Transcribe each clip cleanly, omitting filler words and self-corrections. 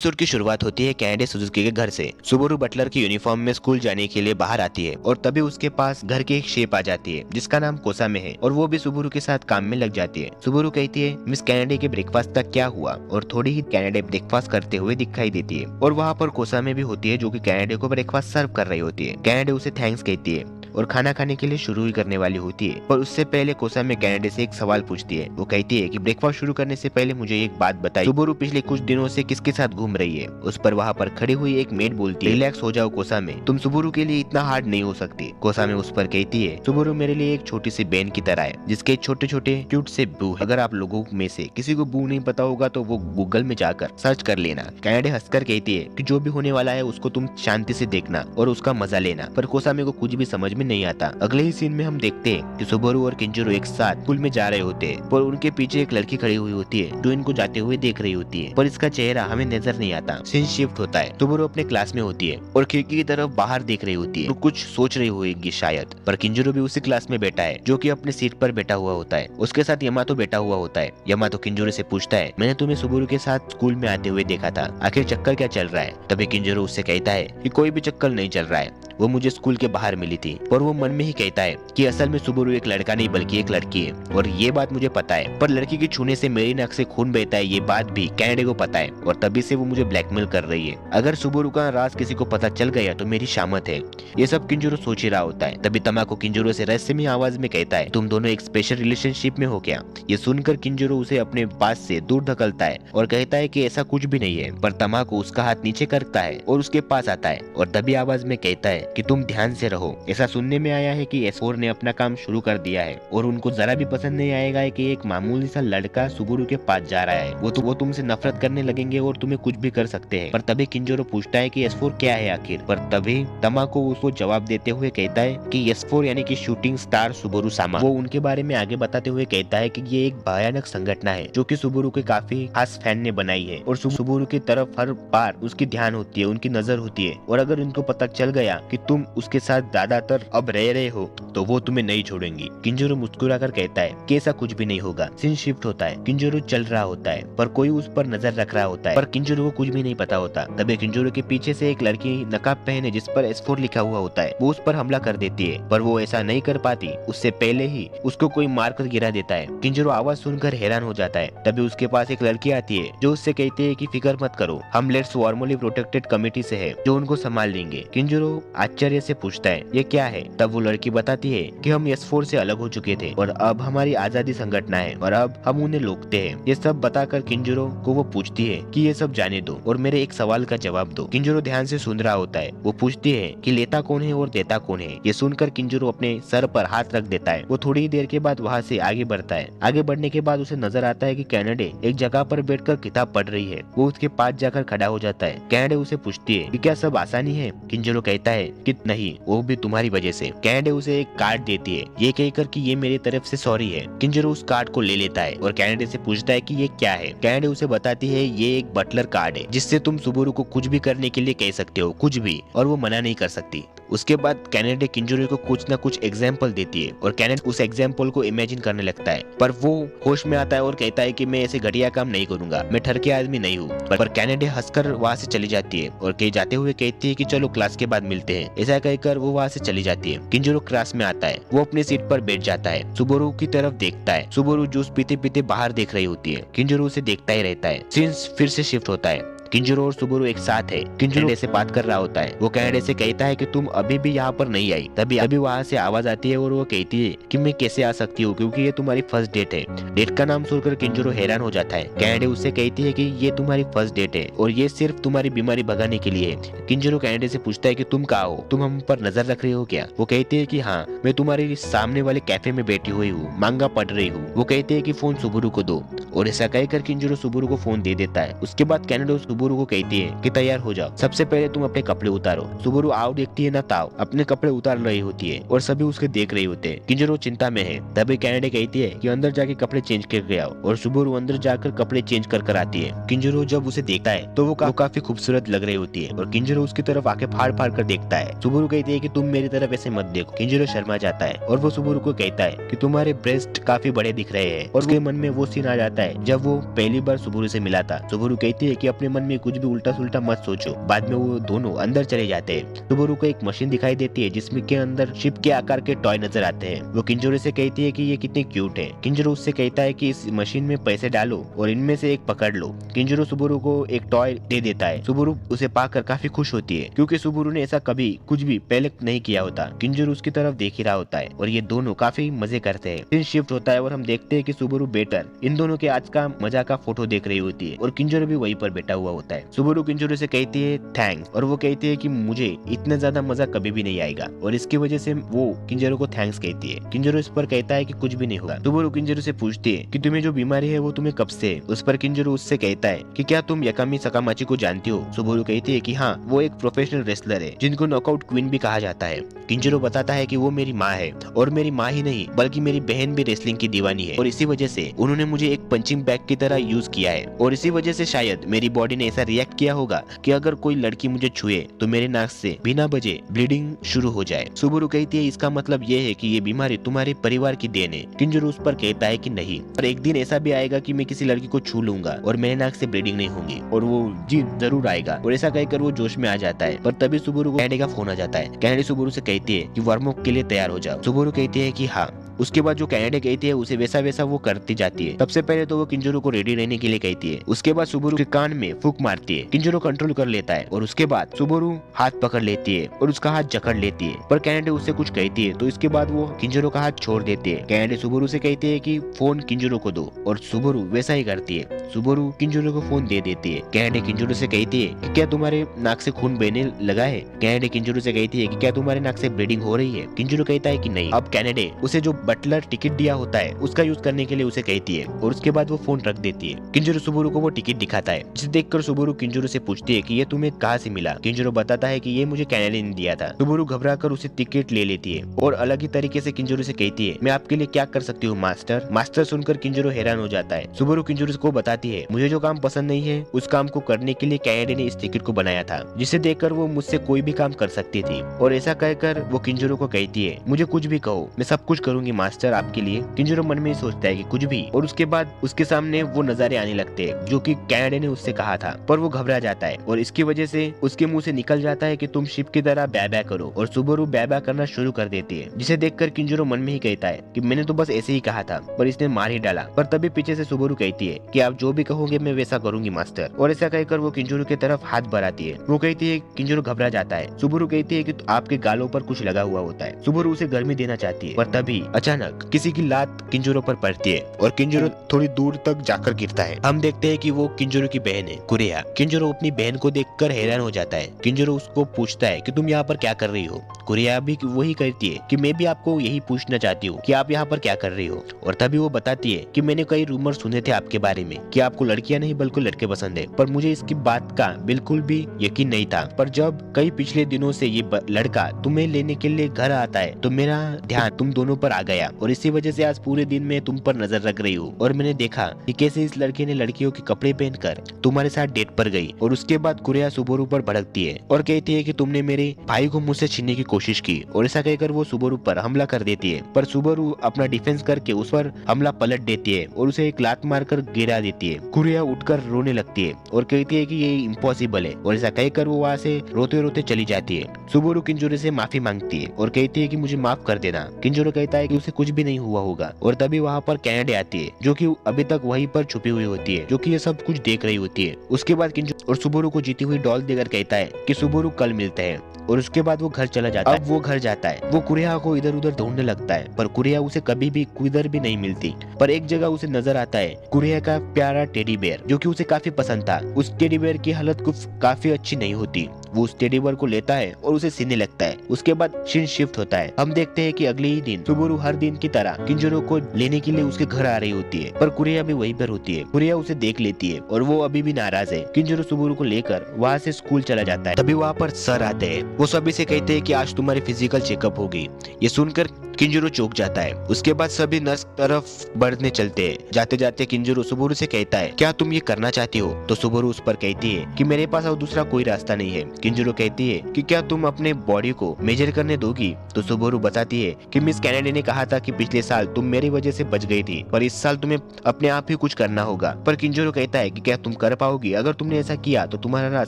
Episode की शुरुआत होती है कैनेडे सुजुकी के घर से। सुबोरू बटलर की यूनिफॉर्म में स्कूल जाने के लिए बाहर आती है और तभी उसके पास घर की एक शेप आ जाती है जिसका नाम कोसामे है और वो भी सुबोरू के साथ काम में लग जाती है। सुबोरू कहती है मिस कैनेडे के ब्रेकफास्ट तक क्या हुआ और थोड़ी ही कैनेडे ब्रेकफास्ट करते हुए दिखाई देती है और वहाँ पर कोसामे भी होती है जो कि कैनेडे को ब्रेकफास्ट सर्व कर रही होती है। कैनेडे उसे थैंक्स कहती है और खाना खाने के लिए शुरू ही करने वाली होती है, पर उससे पहले कोसामे कैनेडे से एक सवाल पूछती है। वो कहती है कि ब्रेकफास्ट शुरू करने से पहले मुझे एक बात बताइए, सुबोरू पिछले कुछ दिनों से किसके साथ घूम रही है। उस पर वहाँ पर खड़ी हुई एक मेड बोलती है रिलैक्स हो जाओ कोसामे, तुम सुबोरू के लिए इतना हार्ड नहीं हो सकती। कोसामे उस पर कहती है सुबोरू मेरे लिए एक छोटी सी बहन की तरह है जिसके छोटे छोटे क्यूट से बू है। अगर आप लोगों में से किसी को बू नहीं पता होगा तो वो गूगल में जाकर सर्च कर लेना। कैनेडे हंसकर कहती है कि जो भी होने वाला है उसको तुम शांति से देखना और उसका मजा लेना, पर कोसामे को कुछ भी समझ में नहीं आता। अगले ही सीन में हम देखते हैं कि सुबोरू और किंजरो एक साथ स्कूल में जा रहे होते हैं, पर उनके पीछे एक लड़की खड़ी हुई होती है जो इनको जाते हुए देख रही होती है, पर इसका चेहरा हमें नजर नहीं आता। सीन शिफ्ट होता है, सुबोरू अपने क्लास में होती है और खिड़की की तरफ बाहर देख रही होती है और कुछ सोच रही होगी शायद, पर किंजरो भी उसी क्लास में बैठा है जो कि अपने सीट पर बैठा हुआ होता है। उसके साथ यमातो बैठा हुआ होता है। यमातो किंजरो से पूछता है मैंने तुम्हें सुबोरू के साथ स्कूल में आते हुए देखा था, आखिर चक्कर क्या चल रहा है। तभी किंजरो उससे कहता है कि कोई भी चक्कर नहीं चल रहा है, वो मुझे स्कूल के बाहर मिली थी। और वो मन में ही कहता है कि असल में सुबोरू एक लड़का नहीं बल्कि एक लड़की है और ये बात मुझे पता है, पर लड़की के छूने से मेरी नाक से खून बहता है ये बात भी कैनेडे को पता है और तभी से वो मुझे ब्लैकमेल कर रही है। अगर सुबोरू का राज किसी को पता चल गया तो मेरी शामत है। ये सब किंजरो सोच ही रहा होता है। तभी तमाको किंजरो से रहस्यमय आवाज में कहता है तुम दोनों एक स्पेशल रिलेशनशिप में हो क्या। ये सुनकर किंजरो उसे अपने पास से दूर ढकलता है और कहता है कि ऐसा कुछ भी नहीं है, पर तमाको उसका हाथ नीचे करता है और उसके पास आता है और तभी आवाज में कहता है कि तुम ध्यान से रहो। ऐसा सुनने में आया है कि एस4 ने अपना काम शुरू कर दिया है और उनको जरा भी पसंद नहीं आएगा कि एक मामूली सा लड़का सुबोरू के पास जा रहा है। वो तुमसे नफरत करने लगेंगे और तुम्हें कुछ भी कर सकते हैं। पर तभी किंजरो पूछता है कि एस4 क्या है आखिर, पर तभी तमाको उसको जवाब देते हुए कहता है कि एस4 यानी कि शूटिंग स्टार सुबोरू सामा। वो उनके बारे में आगे बताते हुए कहता है कि ये एक भयानक संगठन है जो कि सुबोरू के काफी खास फैन ने बनाई है और सुबोरू की तरफ हर बार उसकी ध्यान होती है, उनकी नजर होती है और अगर उनको पता चल गया कि तुम उसके साथ ज्यादातर अब रह रहे हो तो वो तुम्हें नहीं छोड़ेंगी। किंजरो मुस्कुराकर कहता है कि ऐसा कुछ भी नहीं होगा। सीन शिफ्ट होता है, किंजरो चल रहा होता है पर कोई उस पर नजर रख रहा होता है, पर किंजरो को कुछ भी नहीं पता होता। तभी किंजरो के पीछे से एक लड़की नकाब पहने जिस पर एस4 लिखा हुआ होता है वो उस पर हमला कर देती है, पर वो ऐसा नहीं कर पाती। उससे पहले ही उसको कोई मारकर गिरा देता है। किंजरो आवाज सुनकर हैरान हो जाता है। तभी उसके पास एक लड़की आती है जो उससे कहती है कि फिक्र मत करो, हम लेट्स वार्मली प्रोटेक्टेड कमेटी से है जो उनको संभाल लेंगे। किंजरो आश्चर्य से पूछता है ये क्या है। तब वो लड़की बताती है कि हम एस4 से अलग हो चुके थे और अब हमारी आजादी संगठन है और अब हम उन्हें रोकते हैं। ये सब बताकर किंजरो को वो पूछती है कि ये सब जाने दो और मेरे एक सवाल का जवाब दो। किंजरो ध्यान से सुन रहा होता है। वो पूछती है कि लेता कौन है और देता कौन है। ये सुनकर किंजरो अपने सर पर हाथ रख देता है। वो थोड़ी ही देर के बाद वहाँ से आगे बढ़ता है। आगे बढ़ने के बाद उसे नजर आता है कि कैनेडे एक जगह पर बैठकर किताब पढ़ रही है। वो उसके पास जाकर खड़ा हो जाता है। कैनेडे उसे पूछती है कि क्या सब आसानी है। किंजरो कहता है कि नहीं, वो भी तुम्हारी वजह से। कैनेडे उसे एक कार्ड देती है ये कहकर कि ये मेरी तरफ से सॉरी है। किंजरो उस कार्ड को ले लेता है और कैनेडे से पूछता है कि ये क्या है। कैनेडे उसे बताती है ये एक बटलर कार्ड है जिससे तुम सुबोरू को कुछ भी करने के लिए कह सकते हो, कुछ भी, और वो मना नहीं कर सकती। उसके बाद कैनेडे किंजरो को कुछ न कुछ एग्जाम्पल देती है और कैनेडे उस एग्जाम्पल को इमेजिन करने लगता है, पर वो होश में आता है और कहता है कि मैं ऐसे घटिया काम नहीं करूंगा, मैं ठरके आदमी नहीं हूँ। पर कैनेडे हंसकर वहाँ से चली जाती है और कहीं जाते हुए कहती है कि चलो क्लास के बाद मिलते हैं। ऐसा कहकर वो वहाँ से चली जाती है। किंजरो क्लास में आता है। वो अपनी सीट पर बैठ जाता है, सुबोरू की तरफ देखता है। सुबोरू जूस पीते पीते बाहर देख रही होती है। किंजरो उसे देखता ही रहता है। सीन फिर से शिफ्ट होता है। किंजरो और सुबोरू एक साथ है। किंजरो से बात कर रहा होता है। वो कैनेडे से कहता है कि तुम अभी भी यहाँ पर नहीं आई। तभी अभी वहाँ से आवाज आती है और वो कहती है कि मैं कैसे आ सकती हूँ क्योंकि ये तुम्हारी फर्स्ट डेट है। डेट का नाम सुनकर किंजरो हैरान हो जाता है। कैनेडे उससे कहती है कि ये तुम्हारी फर्स्ट डेट है और ये सिर्फ तुम्हारी बीमारी भगाने के लिए है। किंजरो कैनेडे से पूछता है कि तुम कहाँ हो, तुम हम पर नजर रख रही हो क्या। वो कहती है कि हाँ, मैं तुम्हारे सामने वाले कैफे में बैठी हुई हूँ, मांगा पढ़ रही हूँ। वो कहती है कि फोन सुबोरू को दो और ऐसा कहकर किंजरो सुबोरू को फोन दे देता है। उसके बाद कैनेडे सुबोरू को कहती है कि तैयार हो जाओ, सबसे पहले तुम अपने कपड़े उतारो। सुबोरू आओ देखती है ना ताओ अपने कपड़े उतार रही होती है और सभी उसके देख रही होते हैं। किंजरो चिंता में है। तभी कैनेडे कहती है कि अंदर जाके कपड़े चेंज करके आओ और सुबोरू अंदर जाकर कपड़े चेंज कर आती है। किंजरो जब उसे देखता है तो वो काफी खूबसूरत लग रही होती है और किंजरो उसकी तरफ आके फाड़ फाड़ कर देखता है। सुबोरू कहती है कि तुम मेरी तरफ ऐसे मत देखो। किंजरो शर्मा जाता है और वो सुबोरू को कहता है कि तुम्हारे ब्रेस्ट काफी बड़े दिख रहे हैं और उसके मन में वो सीन आ जाता है जब वो पहली बार सुबोरू से मिला था। सुबोरू कहती है कि अपने मन में कुछ भी उल्टा सुल्टा मत सोचो। बाद में वो दोनों अंदर चले जाते हैं। सुबोरू को एक मशीन दिखाई देती है जिसमें के अंदर शिप के आकार के टॉय नजर आते हैं। वो किंजोरो से कहती है कि ये कितने क्यूट है। किंजोरो उससे कहता है कि इस मशीन में पैसे डालो और इनमें से एक पकड़ लो। किंजोरो सुबोरू को एक टॉय दे देता है। सुबोरू उसे पाकर काफी खुश होती है क्योंकि सुबोरू ने ऐसा कभी कुछ भी पहले नहीं किया होता। किंजोरो उसकी तरफ देख ही रहा होता है और ये दोनों काफी मजे करते हैं। सीन शिफ्ट होता है और हम देखते हैं कि सुबोरू बेटर इन दोनों के आज का मजा का फोटो देख रही होती है और किंजोरो भी वहीं पर बैठा हुआ होता है। सुबोरू किंजोरो से कहती है थैंक्स और वो कहती है कि मुझे इतना ज्यादा मजा कभी भी नहीं आएगा और इसकी वजह से वो किंजोरो को थैंक्स कहती है। किंजोरो इस पर कहता है कि कुछ भी नहीं होगा। सुबोरू किंजोरो से पूछती है कि तुम्हें जो बीमारी है वो तुम्हें कब से है। उस पर किंजोरो उससे कहता है कि क्या तुम याकामी सकामाची को जानती हो। सुबोरू कहती है कि हाँ, वो एक प्रोफेशनल रेसलर है जिनको नॉकआउट क्वीन भी कहा जाता है। किंजोरो बताता है कि वो मेरी माँ है और मेरी माँ ही नहीं बल्कि मेरी बहन भी रेसलिंग की दीवानी है और इसी वजह से उन्होंने मुझे एक पंचिंग बैग की तरह यूज किया है और इसी वजह से शायद मेरी बॉडी ने ऐसा रिएक्ट किया होगा कि अगर कोई लड़की मुझे छुए तो मेरे नाक से बिना वजह ब्लीडिंग शुरू हो जाए। सुबोरू कहती है इसका मतलब ये है कि ये बीमारी तुम्हारे परिवार की देन है। किंजोरो उस पर कहता है कि नहीं, और एक दिन ऐसा भी आएगा कि मैं किसी लड़की को छू लूंगा और मेरे नाक से ब्लीडिंग नहीं होगी और वो जी जरूर आएगा। और ऐसा कहकर वो जोश में आ जाता है। पर तभी सुबोरू को कैनेडी का फोन आ जाता है। कैनेडी सुबोरू से कहती है कि वार्म-अप के लिए तैयार हो जाओ। सुबोरू कहती है कि हाँ। उसके बाद जो कैनेडी कहती है उसे वैसा वैसा वो करती जाती है। सबसे पहले तो वो किंजोरो को रेडी रहने के लिए कहती है। उसके बाद सुबोरू के कान में फूंक मारती है। किंजोरो कंट्रोल कर लेता है और उसके बाद सुबोरू हाथ पकड़ लेती है और उसका हाथ जकड़ लेती है। पर कैनेडी उससे कुछ कहती है तो इसके बाद वो किंजोरो का हाथ छोड़ देती है। कैनेडी सुबोरू से कहती है कि फोन किंजोरो को दो और सुबोरू वैसा ही करती है। सुबोरू किंजोरो को फोन दे देती है। कैनेडी किंजोरो से कहती है कि क्या तुम्हारे नाक से खून बहने लगा है। कैनेडी किंजोरो से कहती है कि क्या तुम्हारे नाक से ब्लीडिंग हो रही है। किंजोरो कहता है कि नहीं। अब कैनेडी उसे जो बटलर टिकट दिया होता है उसका यूज करने के लिए उसे कहती है और उसके बाद वो फोन रख देती है। किंजोरो सुबोरू को वो टिकट दिखाता है जिसे देखकर सुबोरू किंजोरो से पूछती है कि ये तुम्हें कहाँ से मिला। किंजोरो बताता है कि ये मुझे कैनेडी ने दिया था। सुबोरू घबराकर उसे टिकट ले लेती है और अलग ही तरीके से किंजोरो से कहती है मैं आपके लिए क्या कर सकती हूँ मास्टर। मास्टर सुनकर किंजोरो हैरान हो जाता है। सुबोरू किंजोरो को बताती है मुझे जो काम पसंद नहीं है उस काम को करने के लिए कैनेडी ने इस टिकट को बनाया था जिसे देखकर वो मुझसे कोई भी काम कर सकती थी। और ऐसा कहकर वो किंजोरो को कहती है मुझे कुछ भी कहो, मैं सब कुछ करूंगी मास्टर आपके लिए। किंजोरो मन में सोचता है कि कुछ भी, और उसके बाद उसके सामने वो नजारे आने लगते हैं जो कि कैनेडी ने उससे कहा था। पर वो घबरा जाता है और इसकी वजह से उसके मुंह से निकल जाता है कि तुम शिप की तरह ब्या करो और सुबोरू ब्या करना शुरू कर देती है जिसे देखकर किंजोरो मन में ही कहता है कि मैंने तो बस ऐसे ही कहा था पर इसने मार ही डाला। पर तभी पीछे से सुबोरू कहती है कि आप जो भी कहोगे मैं वैसा करूंगी मास्टर। और ऐसा कहकर वो किंजोरो की तरफ हाथ बढ़ाती है। वो कहती है किंजोरो घबरा जाता है। सुबोरू कहती है कि आपके गालों पर कुछ लगा हुआ होता है। सुबोरू उसे गर्मी देना चाहती है पर तभी अचानक किसी की लात किंजोरो पर पड़ती है और किंजोरो थोड़ी दूर तक जाकर गिरता है। हम देखते हैं कि वो किंजोरो की बहन है कुरेया। किंजोरो अपनी बहन को देखकर हैरान हो जाता है। किंजोरो उसको पूछता है कि तुम यहाँ पर क्या कर रही हो। कुरेया भी वही कहती है कि मैं भी आपको यही पूछना चाहती हूँ कि आप यहाँ पर क्या कर रही हो। और तभी वो बताती है कि मैंने कई रूमर सुने थे आपके बारे में कि आपको लड़कियां नहीं बल्कि लड़के पसंद है, पर मुझे इसकी बात का बिल्कुल भी यकीन नहीं था। पर जब कई पिछले दिनों से ये लड़का तुम्हें लेने के लिए घर आता है तो मेरा ध्यान तुम दोनों पर आ गया और इसी वजह से आज पूरे दिन में तुम पर नजर रख रही हूँ और मैंने देखा कि कैसे इस लड़के ने लड़कियों के कपड़े पहनकर तुम्हारे साथ डेट पर गई। और उसके बाद कुरेया सुबोरू पर भड़कती है और कहती है कि तुमने मेरे भाई को मुझसे छीनने की कोशिश की। और ऐसा कहकर वो सुबोरू पर हमला कर देती है पर सुबोरू अपना डिफेंस करके उस पर हमला पलट देती है और उसे एक लात मारकर गिरा देती है। कुरेया उठकर रोने लगती है और कहती है कि ये इम्पॉसिबल है और ऐसा कहकर वो वहाँ से रोते रोते चली जाती है। सुबोरू किंजोरो से माफी मांगती है और कहती है कि मुझे माफ कर देना। किंजोरो कहता है कि उसे कुछ भी नहीं हुआ होगा। और तभी वहाँ पर कैनेडी आती है जो कि अभी तक वहीं पर छुपी हुई होती है, जो कि ये सब कुछ देख रही होती है। उसके बाद किंजोरो और सुबोरू को जीती हुई डॉल देकर कहता है कि सुबोरू कल मिलते हैं। और उसके बाद वो घर चला जाता है। अब वो घर जाता है। वो कुरेया को इधर उधर ढूंढने लगता है पर कुरेया उसे कभी भी किधर भी नहीं मिलती। पर एक जगह उसे नजर आता है कुरेया का प्यारा टेडी बेयर जो कि उसे काफी पसंद था। उस टेडी बेयर की हालत कुछ काफी अच्छी नहीं होती। वो उस टेडी बेयर को लेता है और उसे सीने लगता है। उसके बाद सीन शिफ्ट होता है। हम देखते हैं कि अगले ही दिन सुबोरू हर दिन की तरह किंजोरो को लेने के लिए उसके घर आ रही होती है पर कुरेया भी वहीं पर होती है। कुरेया उसे देख लेती है और वो अभी भी नाराज है। किंजोरो सुबोरू को लेकर वहाँ से स्कूल चला जाता है। तभी वहाँ पर सर आते हैं। वो सभी से कहते हैं कि आज तुम्हारी फिजिकल चेकअप होगी। ये सुनकर किंजरो चौंक जाता है। उसके बाद सभी नर्स तरफ बढ़ने चलते हैं। जाते जाते किंजरो सुबोरू से कहता है, क्या तुम ये करना चाहती हो? तो सुबोरू उस पर कहती है कि मेरे पास और दूसरा कोई रास्ता नहीं है। किंजरो कहती है कि क्या तुम अपने बॉडी को मेजर करने दोगी? तो सुबोरू बताती है कि मिस कैनेडी ने कहा था कि पिछले साल तुम मेरी वजह से बच गई थी, पर इस साल तुम्हें अपने आप ही कुछ करना होगा। पर किंजरो कहता है कि क्या तुम कर पाओगी? अगर तुमने ऐसा किया तो तुम्हारा राज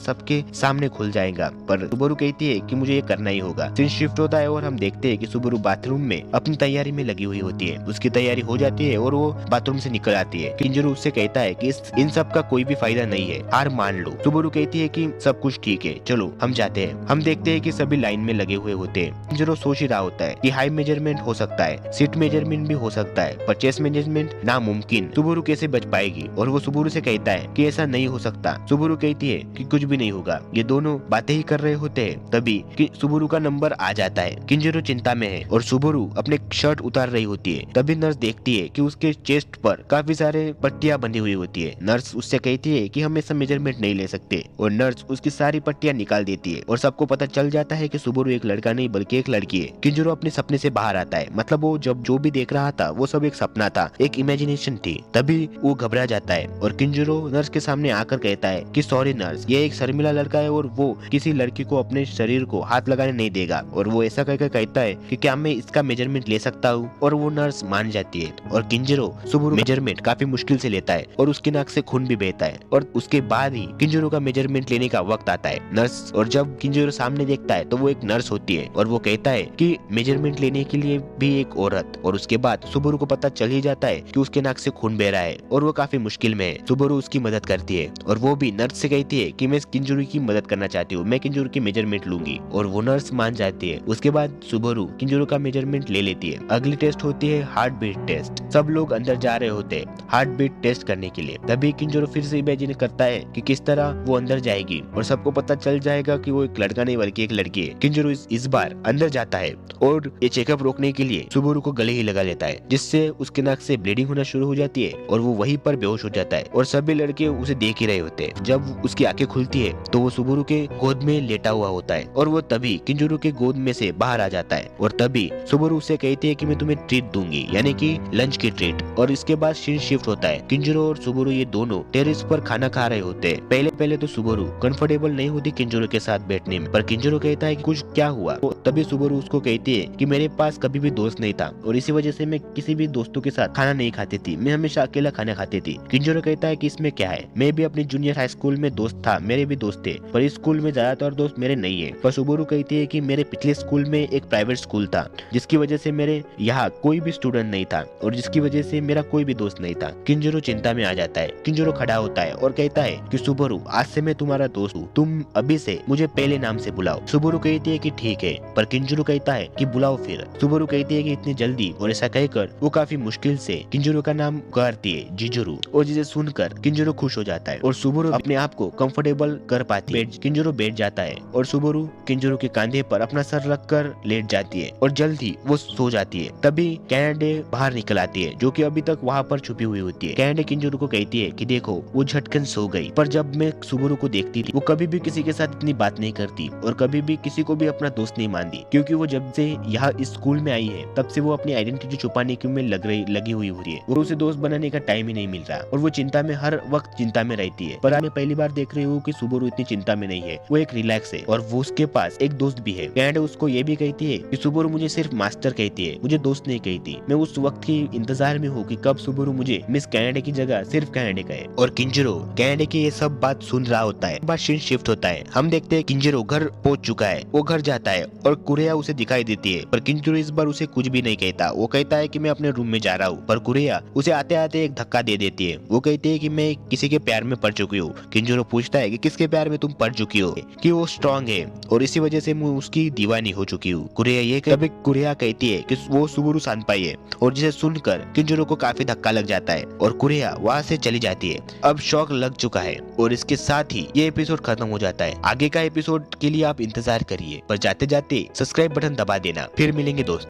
सबके सामने खुल जाएगा। पर सुबोरू कहती है कि मुझे ये करना ही होगा। सीन शिफ्ट होता है और हम देखते हैं कि सुबोरू बाथरूम में अपनी तैयारी में लगी हुई होती है। उसकी तैयारी हो जाती है और वो बाथरूम से निकल आती है। किंजरो उससे कहता है कि इन सब का कोई भी फायदा नहीं है, हार मान लो। सुबोरू कहती है कि सब कुछ ठीक है, चलो हम जाते हैं। हम देखते हैं कि सभी लाइन में लगे हुए होते हैं। किंजरो सोच ही रहा होता है कि हाई मेजरमेंट हो सकता है, सीट मेजरमेंट भी हो सकता है, पर चेस्ट मेजरमेंट नामुमकिन। सुबोरू कैसे बच पाएगी? और वो सुबोरू से कहता है कि ऐसा नहीं हो सकता। सुबोरू कहती है कि कुछ भी नहीं होगा। ये दोनों बातें ही कर रहे होते हैं, तभी कि सुबोरू का नंबर आ जाता है। किंजरो चिंता में है और सुबोरू अपने शर्ट उतार रही होती है। तभी नर्स देखती है कि उसके चेस्ट पर काफी सारे पट्टियां बंधी हुई होती है। नर्स उससे कहती है कि हम ऐसा मेजरमेंट नहीं ले सकते और नर्स उसकी सारी पट्टियां निकाल देती है और सबको पता चल जाता है कि सुबोरू एक लड़का नहीं बल्कि एक लड़की है। किंजरो अपने सपने से बाहर आता है, मतलब वो जब जो भी देख रहा था वो सब एक सपना था, एक इमेजिनेशन थी। तभी वो घबरा जाता है और किंजरो नर्स के सामने आकर कहता है कि सॉरी नर्स, ये एक शर्मिला लड़का है और वो किसी लड़की को अपने शरीर को हाथ लगाने नहीं देगा। और वो ऐसा कहकर कहता है कि क्या मैं इसका मेजरमेंट ले सकता हूँ? और वो नर्स मान जाती है और किंजरो सुबोरू मेजरमेंट काफी मुश्किल से लेता है और उसकी नाक से खून भी बहता है। और उसके बाद ही किंजरो का मेजरमेंट लेने का वक्त आता है। नर्स और जब किंजरो सामने देखता है तो वो एक नर्स होती है और वो कहता है कि मेजरमेंट लेने के लिए भी एक औरत। और उसके बाद सुबोरू को पता चल ही जाता है कि उसके नाक से खून बह रहा है और वो काफी मुश्किल में है। सुबोरू उसकी मदद करती है और वो भी नर्स से कहती है कि मैं किंजरो की मदद करना चाहती हूँ, मैं किंजरो की मेजरमेंट लूंगी। और वो नर्स मान जाती है। उसके बाद सुबोरू किंजरो का मेजरमेंट ले लेती है। अगली टेस्ट होती है हार्ट बीट टेस्ट। सब लोग अंदर जा रहे होते हैं हार्ट बीट टेस्ट करने के लिए। तभी किंजरो फिर से इमेजिन करता है कि किस तरह वो अंदर जाएगी और सबको पता चल जाएगा कि वो एक लड़का नहीं बल्कि एक लड़की है। किंजरो इस बार अंदर जाता है और ये चेकअप रोकने के लिए सुबोरू को गले ही लगा लेता है, जिससे उसके नाक से ब्लीडिंग होना शुरू हो जाती है और वो वहीं पर बेहोश हो जाता है। और सभी लड़के उसे देख ही रहे होते हैं। जब उसकी आंखें खुलती है तो वो सुबोरू के गोद में लेटा हुआ होता है और वो तभी किंजरो के गोद में से बाहर आ जाता है। और तभी सुबोरू उसे कहती है कि मैं तुम्हें ट्रीट दूंगी, यानी कि लंच की ट्रीट। और इसके बाद सीन शिफ्ट होता है। किंजरो और सुबोरू ये दोनों टेरेस पर खाना खा रहे होते हैं। पहले तो सुबोरू कंफर्टेबल नहीं होती किंजरो के साथ बैठने में, पर किंजरो कहता है कि कुछ क्या हुआ? तो तभी सुबोरू उसको कहती है कि मेरे पास कभी भी दोस्त नहीं था और इसी वजह से मैं किसी भी दोस्तों के साथ खाना नहीं खाती थी, मैं हमेशा अकेला खाना खाती थी। किंजरो कहता है कि इसमें क्या है, मैं भी अपनी जूनियर हाई स्कूल में दोस्त था, मेरे भी दोस्त थे, पर इस स्कूल में ज्यादातर दोस्त मेरे नहीं है। पर सुबोरू कहती है कि मेरे पिछले स्कूल में एक प्राइवेट स्कूल था जिसकी वजह से मेरे यहाँ कोई भी स्टूडेंट नहीं था और जिसकी वजह से मेरा कोई भी दोस्त नहीं था। किंजरो चिंता में आ जाता है। किंजरो खड़ा होता है और कहता है कि सुबोरू, आज से मैं तुम्हारा दोस्त हूँ, तुम अभी से मुझे पहले नाम से बुलाओ। सुबोरू कहती है कि ठीक है, पर किंजरो कहता है कि बुलाओ फिर। सुबोरू कहती है कि इतनी जल्दी, और ऐसा कहकर वो काफी मुश्किल से किंजरो का नाम पुकारती है, जिजुरू। और जिसे सुनकर किंजरो खुश हो जाता है और सुबोरू अपने आप को कंफर्टेबल कर पाती है। किंजरो बैठ जाता है और सुबोरू किंजरो के कंधे पर अपना सर रखकर लेट जाती है और जल्दी वो सो जाती है। तभी कैनेडे बाहर निकल आती है, जो कि अभी तक वहाँ पर छुपी हुई होती है। कैनेडे किंजरो को कहती है कि देखो, वो झटकन सो गई, पर जब मैं सुबोरू को देखती थी वो कभी भी किसी के साथ इतनी बात नहीं करती और कभी भी किसी को भी अपना दोस्त नहीं मानती, क्योंकि वो जब से यहाँ इस स्कूल में आई है तब से वो अपनी आइडेंटिटी छुपाने की में लगी हुई होती है और उसे दोस्त बनाने का टाइम ही नहीं मिल रहा और वो चिंता में हर वक्त चिंता में रहती है। पर मैं पहली बार देख रही हूँ कि सुबोरू इतनी चिंता में नहीं है, वो एक रिलैक्स है और वो उसके पास एक दोस्त भी है। कैनेडे उसको ये भी कहती है कि सुबोरू मुझे सिर्फ मास्टर कहती है, मुझे दोस्त नहीं कहती। मैं उस वक्त की इंतजार में हूँ कि कब सुबोरू मुझे मिस कैनेडे की जगह सिर्फ कैनेडे कहे। और किंजरो कैनेडे की ये सब बात सुन रहा होता है। बाद सीन शिफ्ट होता है। हम देखते हैं किंजरो घर पहुंच चुका है। वो घर जाता है और कुरेया उसे दिखाई देती है, पर किंजरो इस बार उसे कुछ भी नहीं कहता। वो कहता है कि मैं अपने रूम में जा रहा हूँ, पर कुरेया उसे आते आते एक धक्का दे देती है। वो कहती है कि मैं किसी के प्यार में पड़ चुकी हूँ। किंजरो पूछता है कि किसके प्यार में तुम पड़ चुकी हो, कि वो स्ट्रॉन्ग है और इसी वजह से मैं उसकी दीवानी हो चुकी हूँ। कुरेया कहती है कि वो सुबोरू सानपाई है और जिसे सुनकर किंजरो को काफी धक्का लग जाता है और कुरेया वहाँ से चली जाती है। अब शौक लग चुका है और इसके साथ ही ये एपिसोड खत्म हो जाता है। आगे का एपिसोड के लिए आप इंतजार करिए, पर जाते जाते सब्सक्राइब बटन दबा देना। फिर मिलेंगे दोस्त।